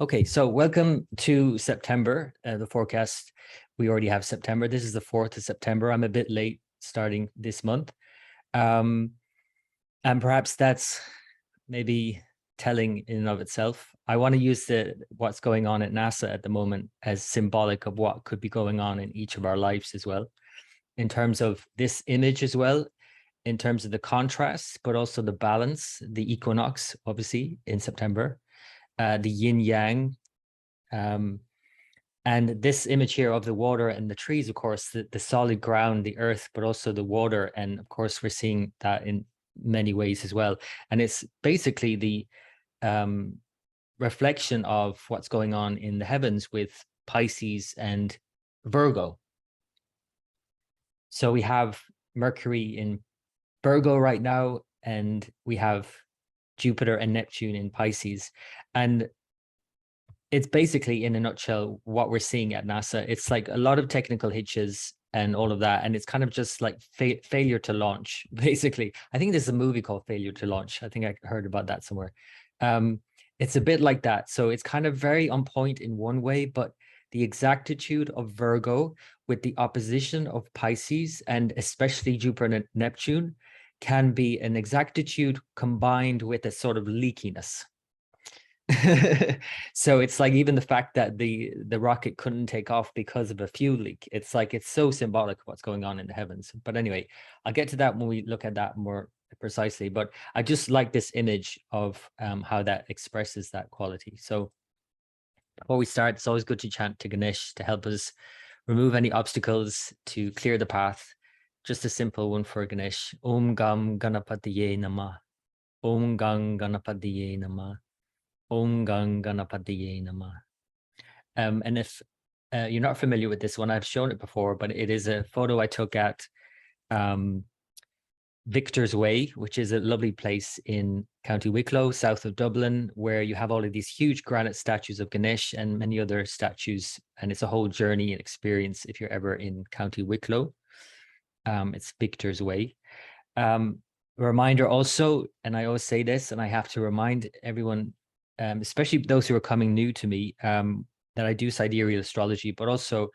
Okay, so welcome to September, the forecast. We already have September. This is the 4th of September. I'm a bit late starting this month. And perhaps that's maybe telling in and of itself. I want to use what's going on at NASA at the moment as symbolic of what could be going on in each of our lives as well, in terms of this image as well, in terms of the contrast, but also the balance, the equinox, obviously, in September, the yin yang. And this image here of the water and the trees, of course, the solid ground, the earth, but also the water. And of course, we're seeing that in many ways as well. And it's basically the reflection of what's going on in the heavens with Pisces and Virgo. So we have Mercury in Virgo right now, and we have Jupiter and Neptune in Pisces. And it's basically, in a nutshell, what we're seeing at NASA. It's like a lot of technical hitches and all of that. And it's kind of just like failure to launch, basically. I think there's a movie called Failure to Launch. I think I heard about that somewhere. It's a bit like that. So it's kind of very on point in one way, but the exactitude of Virgo with the opposition of Pisces, and especially Jupiter and Neptune, can be an exactitude combined with a sort of leakiness. So it's like even the fact that the rocket couldn't take off because of a fuel leak, it's like it's so symbolic of what's going on in the heavens. But anyway, I'll get to that when we look at that more precisely. But I just like this image of how that expresses that quality. So before we start, it's always good to chant to Ganesh to help us remove any obstacles, to clear the path. Just a simple one for Ganesh. Om Gam Ganapatiye Namah. Om Gang Ganapatiye Namah. Om Gang Ganapatiye Namah. And if you're not familiar with this one, I've shown it before, but it is a photo I took at Victor's Way, which is a lovely place in County Wicklow, south of Dublin, where you have all of these huge granite statues of Ganesh and many other statues. And it's a whole journey and experience if you're ever in County Wicklow. It's Victor's Way. A reminder also, and I always say this, and I have to remind everyone, especially those who are coming new to me, that I do sidereal astrology, but also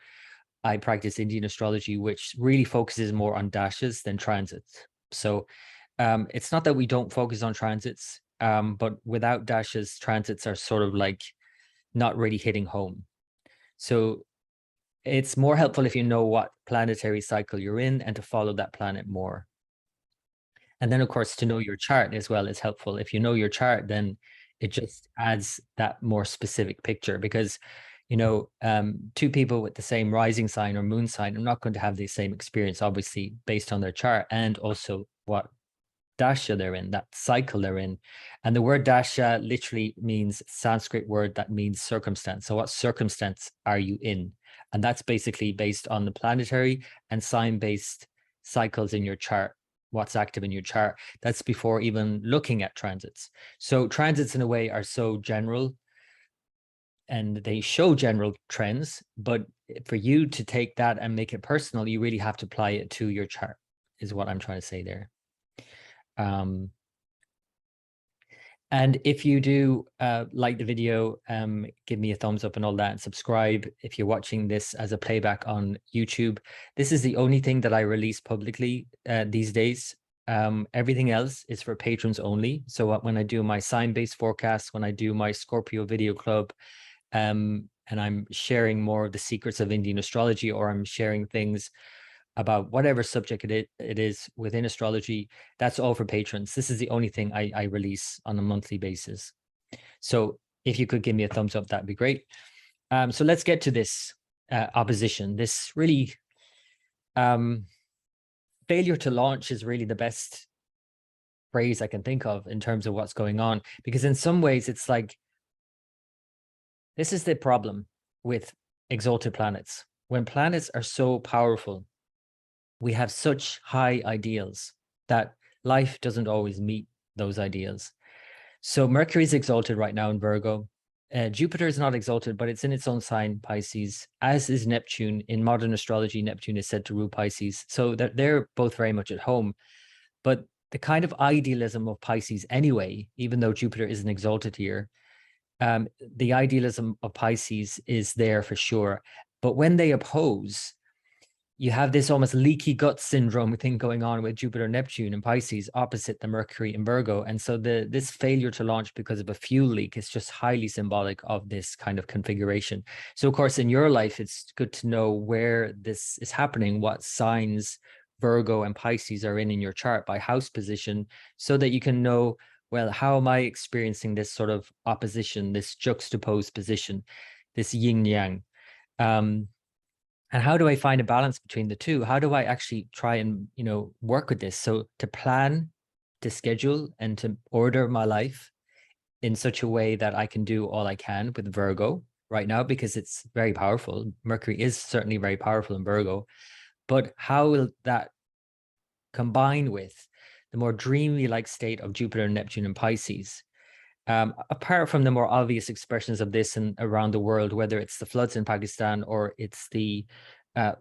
I practice Indian astrology, which really focuses more on dashes than transits. So it's not that we don't focus on transits, but without dashes, transits are sort of like not really hitting home. So it's more helpful if you know what planetary cycle you're in and to follow that planet more. And then, of course, to know your chart as well is helpful. If you know your chart, then it just adds that more specific picture, because, you know, two people with the same rising sign or moon sign are not going to have the same experience, obviously, based on their chart and also what dasha they're in, that cycle they're in. And the word dasha literally means Sanskrit word that means circumstance. So what circumstance are you in? And that's basically based on the planetary and sign-based cycles in your chart. What's active in your chart. That's before even looking at transits. So transits in a way are so general and they show general trends, but for you to take that and make it personal, you really have to apply it to your chart, is what I'm trying to say there. And if you do like the video, give me a thumbs up and all that, and subscribe if you're watching this as a playback on YouTube. This is the only thing that I release publicly these days. Everything else is for patrons only. So when I do my sign-based forecast, when I do my Scorpio video club, and I'm sharing more of the secrets of Indian astrology, or I'm sharing things about whatever subject it is within astrology, that's all for patrons. This is the only thing I release on a monthly basis. So if you could give me a thumbs up, that'd be great. So let's get to this opposition. This really failure to launch is really the best phrase I can think of in terms of what's going on, because in some ways it's like, this is the problem with exalted planets. When planets are so powerful, we have such high ideals that life doesn't always meet those ideals. So Mercury is exalted right now in Virgo. Jupiter is not exalted, but it's in its own sign, Pisces, as is Neptune. In modern astrology, Neptune is said to rule Pisces. So they're both very much at home. But the kind of idealism of Pisces anyway, even though Jupiter isn't exalted here, The idealism of Pisces is there for sure. But when they oppose, you have this almost leaky gut syndrome thing going on with Jupiter and Neptune and Pisces opposite the Mercury in Virgo. And so this failure to launch because of a fuel leak is just highly symbolic of this kind of configuration. So of course, in your life, it's good to know where this is happening, what signs Virgo and Pisces are in your chart by house position, so that you can know, well, how am I experiencing this sort of opposition, this juxtaposed position, this yin yang? And how do I find a balance between the two? How do I actually try and, work with this? So to plan, to schedule, and to order my life in such a way that I can do all I can with Virgo right now, because it's very powerful. Mercury is certainly very powerful in Virgo. But how will that combine with the more dreamy-like state of Jupiter and Neptune and Pisces? Apart from the more obvious expressions of this and around the world, whether it's the floods in Pakistan or it's the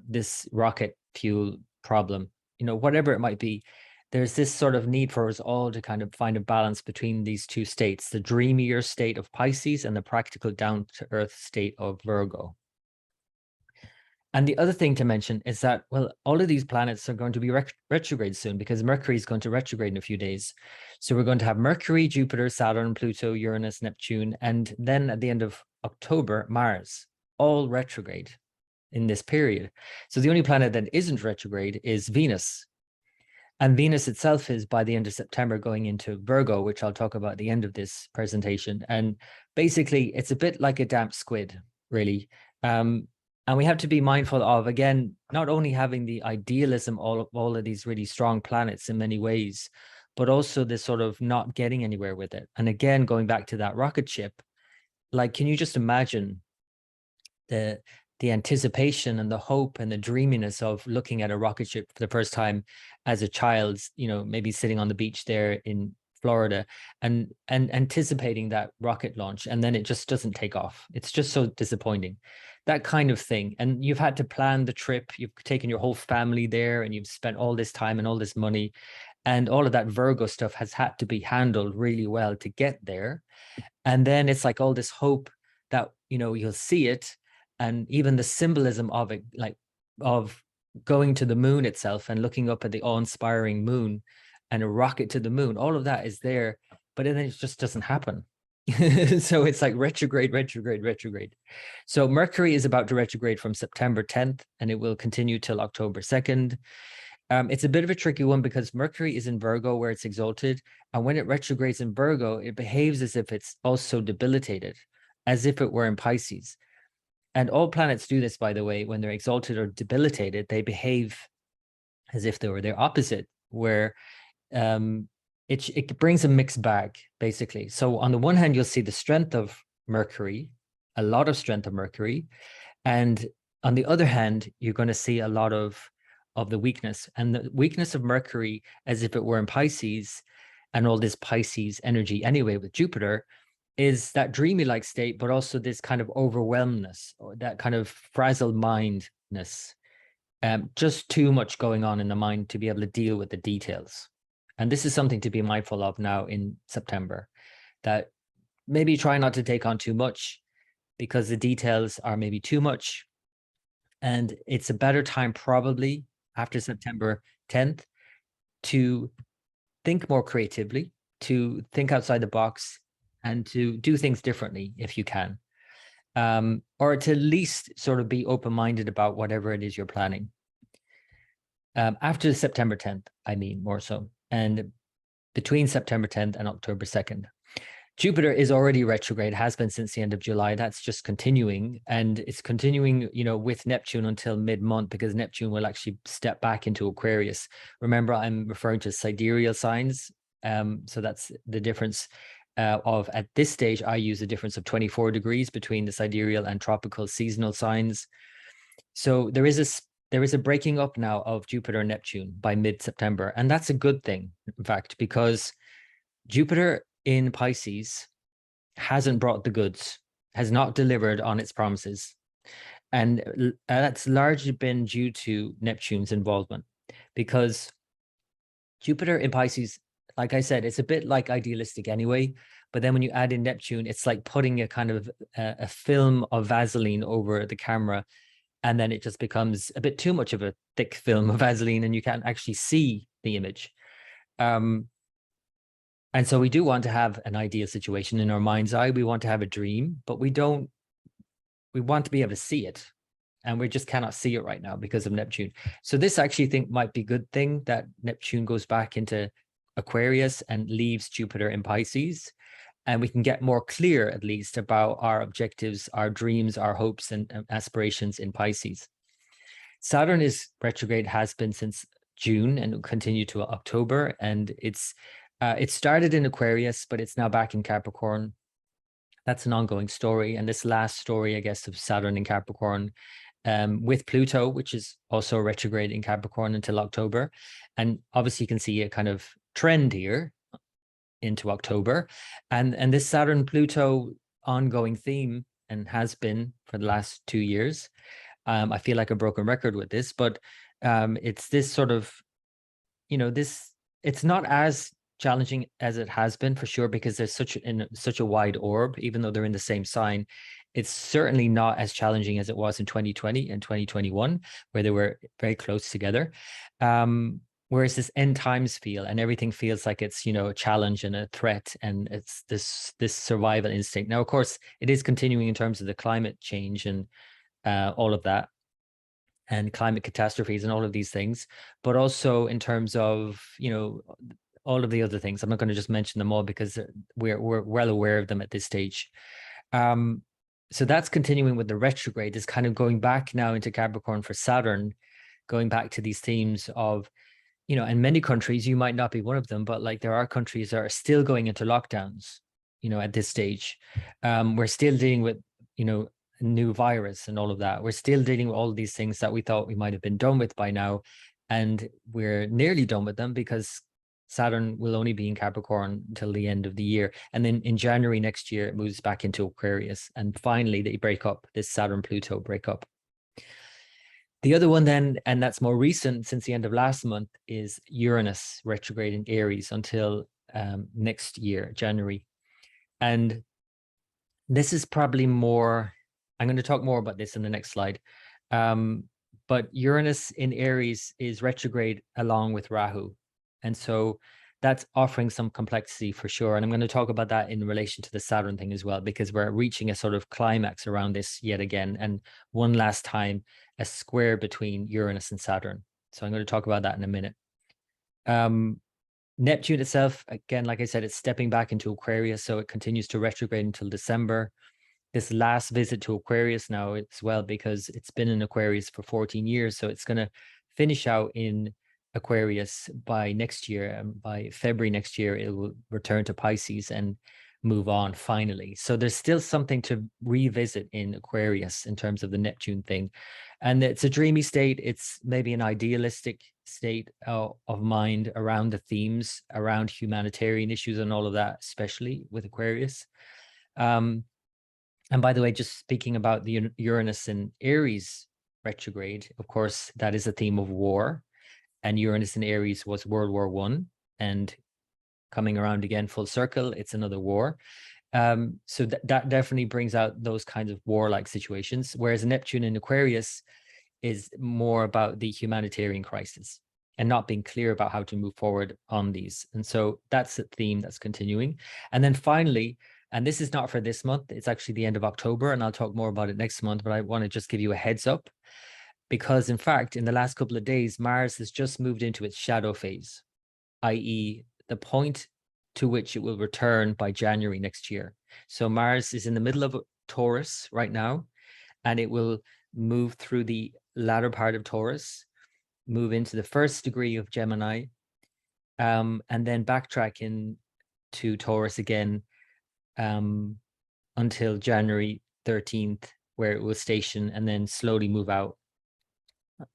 this rocket fuel problem, whatever it might be, there's this sort of need for us all to kind of find a balance between these two states, the dreamier state of Pisces and the practical down-to-earth state of Virgo. And the other thing to mention is that, well, all of these planets are going to be retrograde soon, because Mercury is going to retrograde in a few days. So we're going to have Mercury, Jupiter, Saturn, Pluto, Uranus, Neptune, and then at the end of October, Mars, all retrograde in this period. So the only planet that isn't retrograde is Venus. And Venus itself is, by the end of September, going into Virgo, which I'll talk about at the end of this presentation. And basically, it's a bit like a damp squid, really. And we have to be mindful of, again, not only having the idealism of all of these really strong planets in many ways, but also this sort of not getting anywhere with it. And again, going back to that rocket ship, like, can you just imagine the anticipation and the hope and the dreaminess of looking at a rocket ship for the first time as a child, maybe sitting on the beach there in Florida and anticipating that rocket launch, and then it just doesn't take off. It's just so disappointing, that kind of thing. And you've had to plan the trip, you've taken your whole family there, and you've spent all this time and all this money, and all of that Virgo stuff has had to be handled really well to get there. And then it's like all this hope that you'll see it, and even the symbolism of it, like of going to the moon itself and looking up at the awe-inspiring moon and a rocket to the moon, all of that is there, but then it just doesn't happen. So it's like retrograde, retrograde, retrograde. So Mercury is about to retrograde from September 10th, and it will continue till October 2nd. It's a bit of a tricky one because Mercury is in Virgo, where it's exalted. And when it retrogrades in Virgo, it behaves as if it's also debilitated, as if it were in Pisces. And all planets do this, by the way. When they're exalted or debilitated, they behave as if they were their opposite, where it brings a mixed bag, basically. So on the one hand, you'll see the strength of Mercury, a lot of strength of Mercury. And on the other hand, you're going to see a lot of the weakness. And the weakness of Mercury, as if it were in Pisces, and all this Pisces energy anyway with Jupiter, is that dreamy-like state, but also this kind of overwhelmness, or that kind of frazzled mindness. Just too much going on in the mind to be able to deal with the details. And this is something to be mindful of now in September, that maybe try not to take on too much because the details are maybe too much. And it's a better time probably after September 10th to think more creatively, to think outside the box, and to do things differently if you can. Or to at least sort of be open-minded about whatever it is you're planning. After September 10th, I mean, more so. And between September 10th and October 2nd. Jupiter is already retrograde, has been since the end of July. That's just continuing. And it's continuing, with Neptune until mid-month, because Neptune will actually step back into Aquarius. Remember, I'm referring to sidereal signs. So that's the difference of, at this stage, I use a difference of 24 degrees between the sidereal and tropical seasonal signs. So there is a breaking up now of Jupiter and Neptune by mid-September. And that's a good thing, in fact, because Jupiter in Pisces hasn't brought the goods, has not delivered on its promises. And that's largely been due to Neptune's involvement, because Jupiter in Pisces, like I said, it's a bit like idealistic anyway. But then when you add in Neptune, it's like putting a kind of a film of Vaseline over the camera, and then it just becomes a bit too much of a thick film of Vaseline, and you can't actually see the image. And so we do want to have an ideal situation in our mind's eye. We want to have a dream, but we want to be able to see it. And we just cannot see it right now because of Neptune. So this I actually think might be a good thing that Neptune goes back into Aquarius and leaves Jupiter in Pisces. And we can get more clear, at least, about our objectives, our dreams, our hopes and aspirations in Pisces. Saturn is retrograde, has been since June and will continue to October. And it started in Aquarius, but it's now back in Capricorn. That's an ongoing story. And this last story, I guess, of Saturn in Capricorn, with Pluto, which is also retrograde in Capricorn until October. And obviously you can see a kind of trend here into October. And this Saturn-Pluto ongoing theme, and has been for the last 2 years. I feel like a broken record with this, but it's this sort of, it's not as challenging as it has been for sure, because there's such a wide orb, even though they're in the same sign. It's certainly not as challenging as it was in 2020 and 2021, where they were very close together. Whereas this end times feel, and everything feels like it's, a challenge and a threat, and it's this survival instinct. Now, of course, it is continuing in terms of the climate change and all of that, and climate catastrophes and all of these things, but also in terms of, all of the other things. I'm not going to just mention them all because we're well aware of them at this stage. So that's continuing with the retrograde, is kind of going back now into Capricorn for Saturn, going back to these themes of, in many countries, you might not be one of them, but like there are countries that are still going into lockdowns, at this stage. We're still dealing with, new virus and all of that. We're still dealing with all of these things that we thought we might have been done with by now. And we're nearly done with them because Saturn will only be in Capricorn until the end of the year. And then in January next year, it moves back into Aquarius. And finally, they break up, this Saturn-Pluto breakup. The other one then, and that's more recent since the end of last month, is Uranus retrograde in Aries until next year, January. And this is probably more, I'm going to talk more about this in the next slide. But Uranus in Aries is retrograde along with Rahu. And so that's offering some complexity for sure. And I'm going to talk about that in relation to the Saturn thing as well, because we're reaching a sort of climax around this yet again. And one last time, a square between Uranus and Saturn. So I'm going to talk about that in a minute. Neptune itself, again, like I said, it's stepping back into Aquarius. So it continues to retrograde until December. This last visit to Aquarius now as well, because it's been in Aquarius for 14 years. So it's going to finish out in Aquarius by next year, and by February next year it will return to Pisces and move on finally. So there's still something to revisit in Aquarius in terms of the Neptune thing, and it's a dreamy state. It's maybe an idealistic state of mind around the themes around humanitarian issues and all of that, especially with Aquarius. And by the way, just speaking about the Uranus in Aries retrograde, of course, that is a theme of war. And Uranus in Aries was World War I, and coming around again full circle, it's another war. So that definitely brings out those kinds of warlike situations, whereas Neptune in Aquarius is more about the humanitarian crisis and not being clear about how to move forward on these. And so that's a theme that's continuing. And then finally, and this is not for this month, it's actually the end of October, and I'll talk more about it next month, but I want to just give you a heads up. Because in fact, in the last couple of days, Mars has just moved into its shadow phase, i.e. the point to which it will return by January next year. So Mars is in the middle of Taurus right now, and it will move through the latter part of Taurus, move into the first degree of Gemini, and then backtrack into Taurus again until January 13th, where it will station and then slowly move out.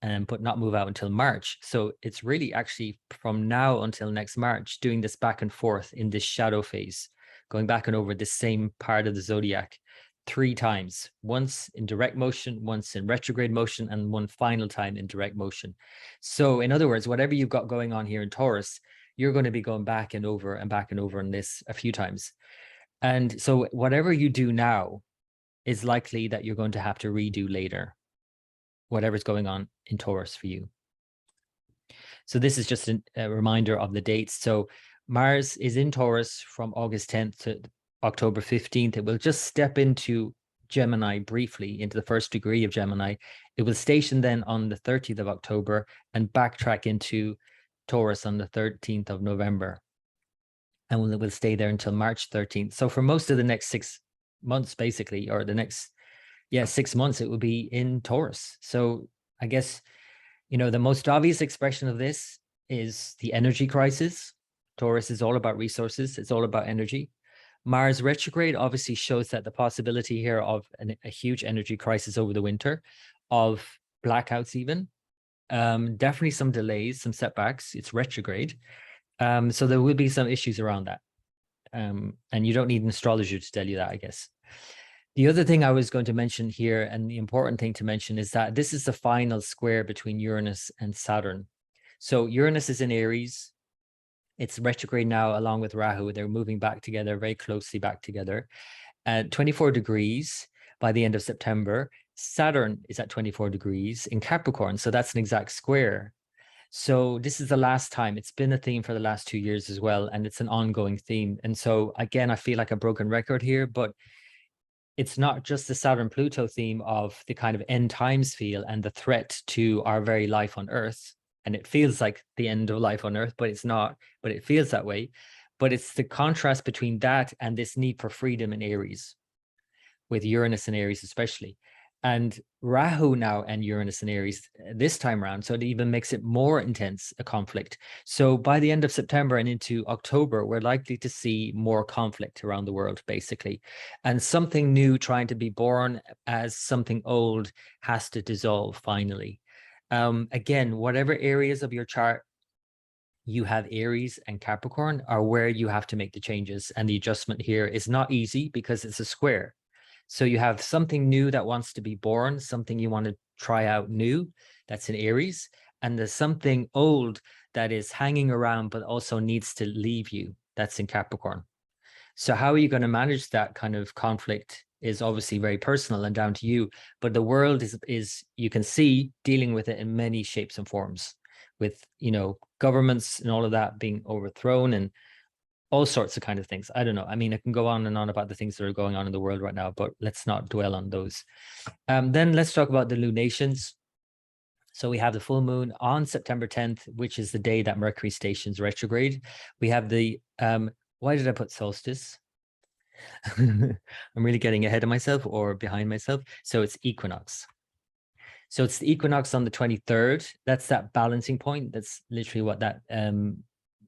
But not move out until March. So it's really actually from now until next March doing this back and forth in this shadow phase, going back and over the same part of the zodiac 3 times, once in direct motion, once in retrograde motion, and one final time in direct motion. So in other words, whatever you've got going on here in Taurus, you're going to be going back and over and back and over on this a few times. And so whatever you do now is likely that you're going to have to redo later, whatever's going on in Taurus for you. So this is just a reminder of the dates. So Mars is in Taurus from August 10th to October 15th. It will just step into Gemini briefly, into the first degree of Gemini. It will station then on the 30th of October and backtrack into Taurus on the 13th of November. And it will stay there until March 13th. So for most of the next 6 months, basically, or the next, 6 months, it will be in Taurus. So I guess, the most obvious expression of this is the energy crisis. Taurus is all about resources. It's all about energy. Mars retrograde obviously shows that the possibility here of a huge energy crisis over the winter, of blackouts even, definitely some delays, some setbacks. It's retrograde. So there will be some issues around that. And you don't need an astrologer to tell you that, I guess. The other thing I was going to mention here, and the important thing to mention, is that this is the final square between Uranus and Saturn. So Uranus is in Aries. It's retrograde now along with Rahu. They're moving back together, very closely back together. At 24 degrees by the end of September. Saturn is at 24 degrees in Capricorn. So that's an exact square. So this is the last time. It's been a theme for the last 2 years as well. And it's an ongoing theme. And so again, I feel like a broken record here, but it's not just the Saturn-Pluto theme of the kind of end times feel and the threat to our very life on Earth. And it feels like the end of life on Earth, but it's not, but it feels that way. But it's the contrast between that and this need for freedom in Aries, with Uranus and Aries especially. And Rahu now and Uranus and Aries this time around, so it even makes it more intense, a conflict. So by the end of September and into October, we're likely to see more conflict around the world, basically. And something new trying to be born as something old has to dissolve finally. Again, whatever areas of your chart you have Aries and Capricorn are where you have to make the changes. And the adjustment here is not easy because it's a square. So you have something new that wants to be born, something you want to try out new, that's in Aries. And there's something old that is hanging around, but also needs to leave you. That's in Capricorn. So how are you going to manage that kind of conflict is obviously very personal and down to you. But the world is you can see, dealing with it in many shapes and forms, with, governments and all of that being overthrown and all sorts of kind of things. I don't know. I mean, I can go on and on about the things that are going on in the world right now, but let's not dwell on those. Then let's talk about the lunations. So we have the full moon on September 10th, which is the day that Mercury stations retrograde. We have the, why did I put solstice? I'm really getting ahead of myself or behind myself. So it's equinox. So it's the equinox on the 23rd. That's that balancing point. That's literally what that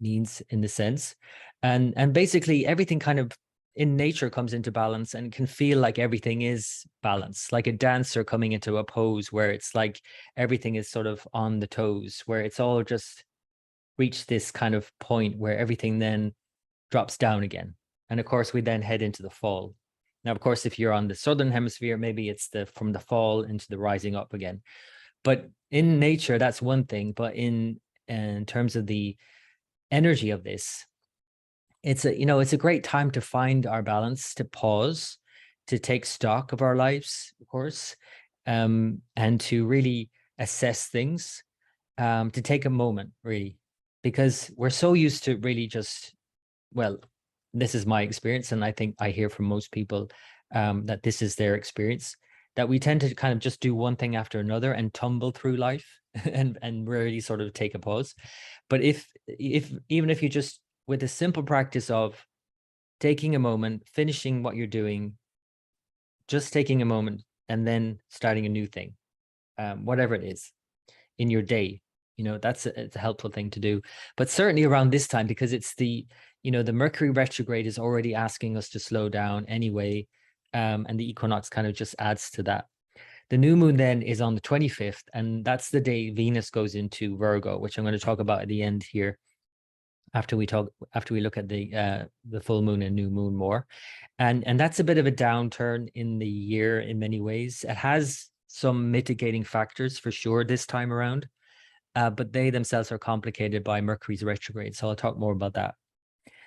means in the sense. And basically everything kind of in nature comes into balance and can feel like everything is balanced, like a dancer coming into a pose where it's like everything is sort of on the toes, where it's all just reached this kind of point where everything then drops down again. And of course, we then head into the fall. Now, of course, if you're on the southern hemisphere, maybe it's from the fall into the rising up again. But in nature, that's one thing. But in terms of the energy of this, it's a great time to find our balance, to pause, to take stock of our lives, of course, and to really assess things, to take a moment, really, because we're so used to really just, well, this is my experience, and I think I hear from most people that this is their experience, that we tend to kind of just do one thing after another and tumble through life and really sort of take a pause. But even if you just, with a simple practice of taking a moment, finishing what you're doing, just taking a moment and then starting a new thing, whatever it is in your day, it's a helpful thing to do. But certainly around this time, because it's the Mercury retrograde is already asking us to slow down anyway. And the equinox kind of just adds to that. The new moon then is on the 25th, and that's the day Venus goes into Virgo, which I'm going to talk about at the end here, after we look at the full moon and new moon more. And that's a bit of a downturn in the year in many ways. It has some mitigating factors for sure this time around. but they themselves are complicated by Mercury's retrograde. So I'll talk more about that.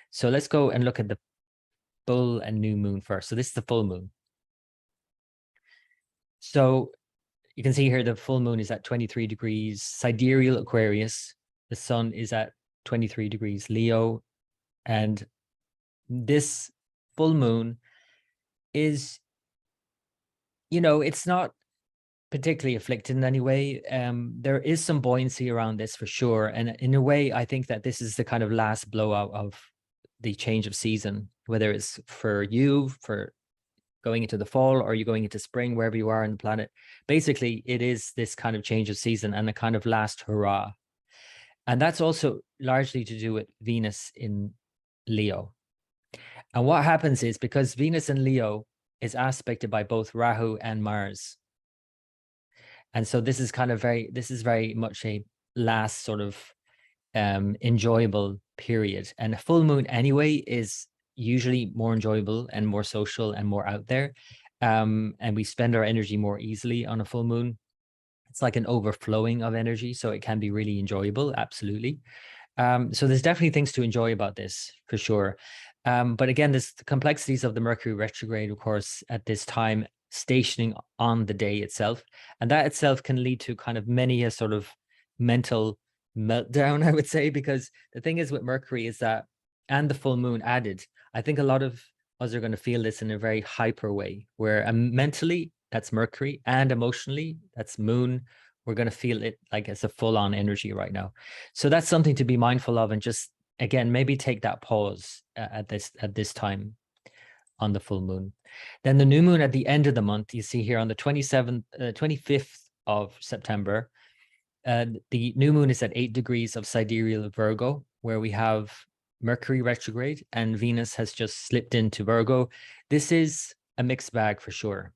So let's go and look at the full and new moon first. So this is the full moon. So you can see here the full moon is at 23 degrees sidereal Aquarius. The sun is at 23 degrees Leo. And this full moon is, it's not particularly afflicted in any way. There is some buoyancy around this for sure. And in a way, I think that this is the kind of last blowout of the change of season, whether it's for you, for going into the fall, or you're going into spring, wherever you are on the planet. Basically, it is this kind of change of season and a kind of last hurrah. And that's also largely to do with Venus in Leo. And what happens is, because Venus in Leo is aspected by both Rahu and Mars. And so this is very much a last sort of enjoyable period. And a full moon anyway is usually more enjoyable and more social and more out there. And we spend our energy more easily on a full moon. It's like an overflowing of energy, so it can be really enjoyable, absolutely. So there's definitely things to enjoy about this, for sure. But again, there's the complexities of the Mercury retrograde, of course, at this time, stationing on the day itself. And that itself can lead to kind of many a sort of mental meltdown, I would say, because the thing is with Mercury is that, and the full moon added, I think a lot of us are going to feel this in a very hyper way, where mentally, that's Mercury, and emotionally, that's moon. We're going to feel it like it's a full-on energy right now. So that's something to be mindful of, and just, again, maybe take that pause at this time on the full moon. Then the new moon at the end of the month, you see here on the 25th of September, the new moon is at 8 degrees of sidereal Virgo, where we have Mercury retrograde and Venus has just slipped into Virgo. This is a mixed bag for sure,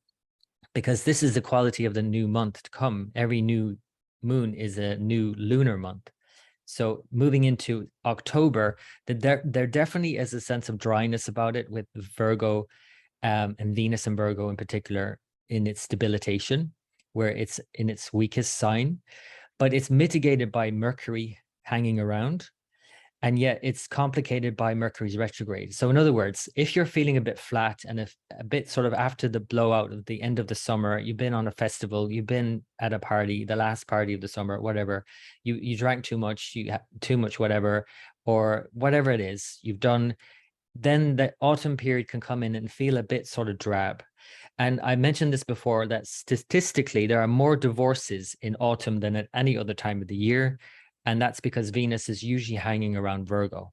because this is the quality of the new month to come. Every new moon is a new lunar month. So moving into October, there definitely is a sense of dryness about it, with Virgo and Venus and Virgo in particular in its debilitation, where it's in its weakest sign, but it's mitigated by Mercury hanging around. And yet it's complicated by Mercury's retrograde. So in other words, if you're feeling a bit flat and a bit sort of after the blowout of the end of the summer, you've been on a festival, you've been at a party, the last party of the summer, whatever, you drank too much, you had too much, whatever, or whatever it is you've done, then the autumn period can come in and feel a bit sort of drab. And I mentioned this before, that statistically, there are more divorces in autumn than at any other time of the year. And that's because Venus is usually hanging around Virgo.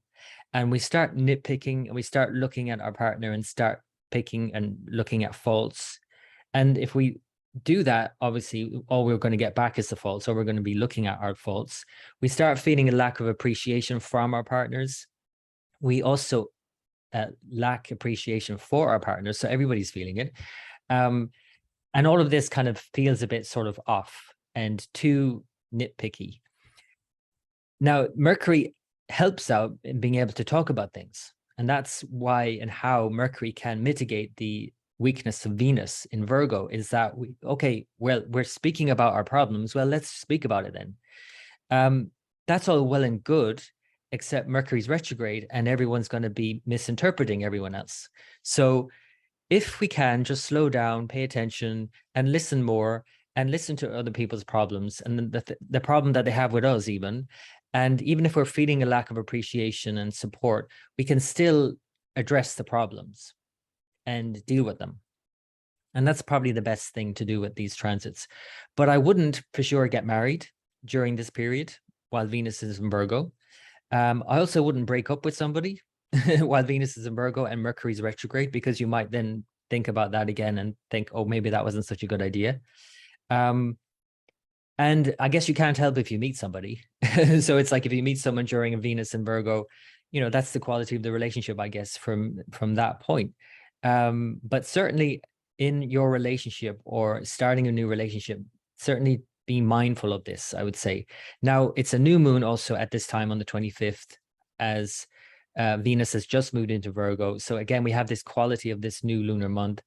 And we start nitpicking and we start looking at our partner and start picking and looking at faults. And if we do that, obviously, all we're going to get back is the faults. So we're going to be looking at our faults. We start feeling a lack of appreciation from our partners. We also lack appreciation for our partners. So everybody's feeling it. And all of this kind of feels a bit sort of off and too nitpicky. Now, Mercury helps out in being able to talk about things. And that's why and how Mercury can mitigate the weakness of Venus in Virgo, is that we're speaking about our problems. Well, let's speak about it then. That's all well and good, except Mercury's retrograde and everyone's going to be misinterpreting everyone else. So if we can just slow down, pay attention and listen more, and listen to other people's problems and the problem that they have with us even. And even if we're feeling a lack of appreciation and support, we can still address the problems and deal with them. And that's probably the best thing to do with these transits. But I wouldn't for sure get married during this period while Venus is in Virgo. I also wouldn't break up with somebody while Venus is in Virgo and Mercury's retrograde, because you might then think about that again and think, oh, maybe that wasn't such a good idea. And I guess you can't help if you meet somebody. So it's like if you meet someone during a Venus and Virgo, that's the quality of the relationship, I guess, from that point. But certainly in your relationship or starting a new relationship, certainly be mindful of this, I would say. Now, it's a new moon also at this time on the 25th, as Venus has just moved into Virgo. So again, we have this quality of this new lunar month.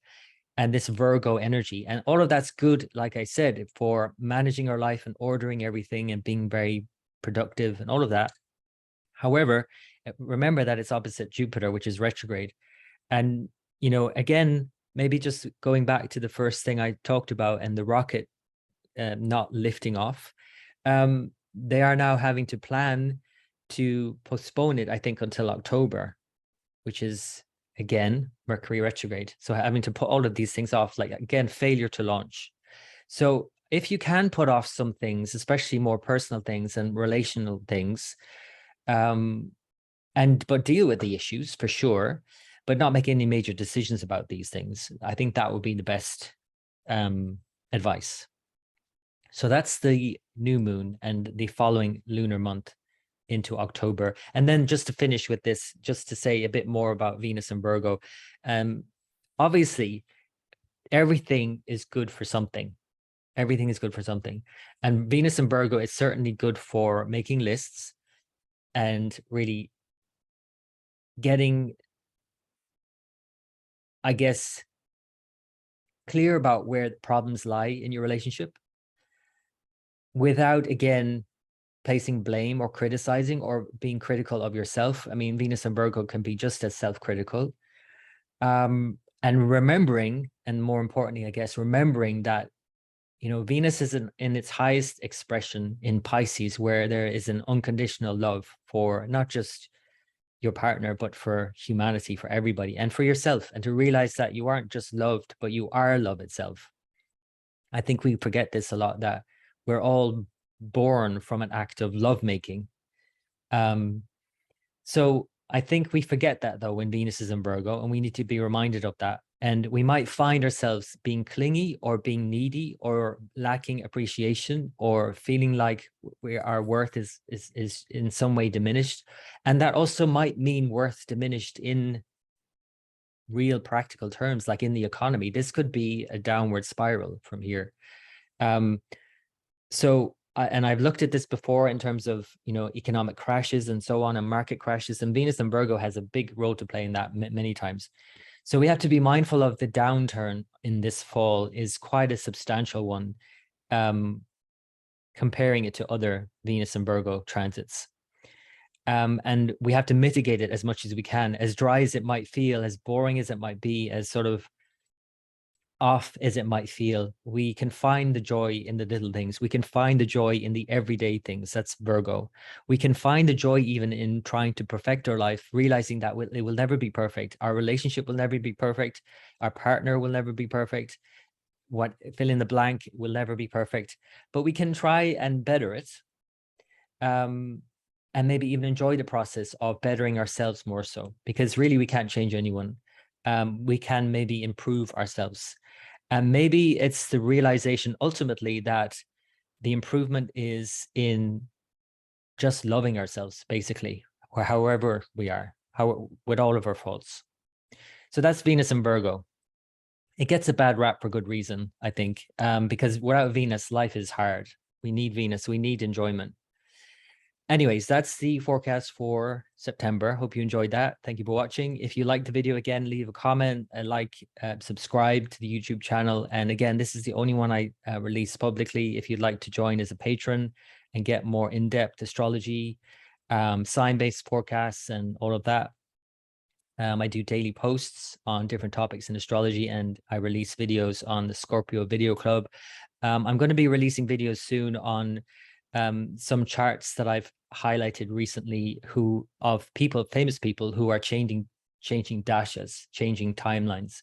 and this Virgo energy. And all of that's good, like I said, for managing our life and ordering everything and being very productive and all of that. However, remember that it's opposite Jupiter, which is retrograde. And, you know, again, maybe just going back to the first thing I talked about and the rocket not lifting off, they are now having to plan to postpone it, I think, until October, which is, again, Mercury retrograde. So having to put all of these things off, like, again, failure to launch. So if you can put off some things, especially more personal things and relational things, but deal with the issues for sure, but not make any major decisions about these things, I think that would be the best advice. So that's the new moon and the following lunar month into October. And then just to finish with this, just to say a bit more about Venus and Virgo, obviously everything is good for something. Everything is good for something. And Venus and Virgo is certainly good for making lists and really getting, I guess, clear about where the problems lie in your relationship without, again, placing blame or criticizing or being critical of yourself. I mean, Venus and Virgo can be just as self-critical. And remembering, and more importantly, I guess, remembering that, you know, Venus is in its highest expression in Pisces, where there is an unconditional love for not just your partner, but for humanity, for everybody, and for yourself, and to realize that you aren't just loved, but you are love itself. I think we forget this a lot, that we're all born from an act of lovemaking. So I think we forget that, though, when Venus is in Virgo, and we need to be reminded of that. And we might find ourselves being clingy or being needy or lacking appreciation or feeling like our worth is in some way diminished. And that also might mean worth diminished in real practical terms, like in the economy. This could be a downward spiral from here. And I've looked at this before in terms of, you know, economic crashes and so on, and market crashes, and Venus and Virgo has a big role to play in that many times. So we have to be mindful of the downturn in this fall is quite a substantial one, comparing it to other Venus and Virgo transits. And we have to mitigate it as much as we can, as dry as it might feel, as boring as it might be, as sort of off as it might feel. We can find the joy in the little things. We can find the joy in the everyday things. That's Virgo. We can find the joy even in trying to perfect our life, realizing that it will never be perfect. Our relationship will never be perfect. Our partner will never be perfect. Fill in the blank will never be perfect, but we can try and better it. And maybe even enjoy the process of bettering ourselves more so, because really we can't change anyone. We can maybe improve ourselves. And maybe it's the realization ultimately that the improvement is in just loving ourselves, basically, or however we are, with all of our faults. So that's Venus and Virgo. It gets a bad rap for good reason, I think, because without Venus, life is hard. We need Venus, we need enjoyment. Anyways, that's the forecast for September. Hope you enjoyed that. Thank you for watching. If you liked the video, again, leave a comment, subscribe to the YouTube channel. And again, this is the only one I release publicly. If you'd like to join as a patron and get more in-depth astrology, sign-based forecasts and all of that. I do daily posts on different topics in astrology, and I release videos on the Scorpio Video Club. I'm going to be releasing videos soon on some charts that I've highlighted recently of famous people who are changing dashas, changing timelines.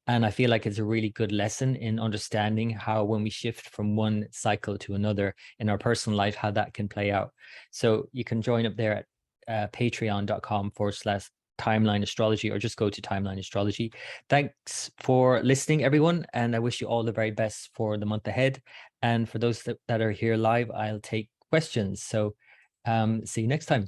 And I feel like it's a really good lesson in understanding how, when we shift from one cycle to another in our personal life, how that can play out. So you can join up there at patreon.com/timeline astrology, or just go to timeline astrology. Thanks for listening, everyone, and I wish you all the very best for the month ahead. And for those that are here live, I'll take questions. So see you next time.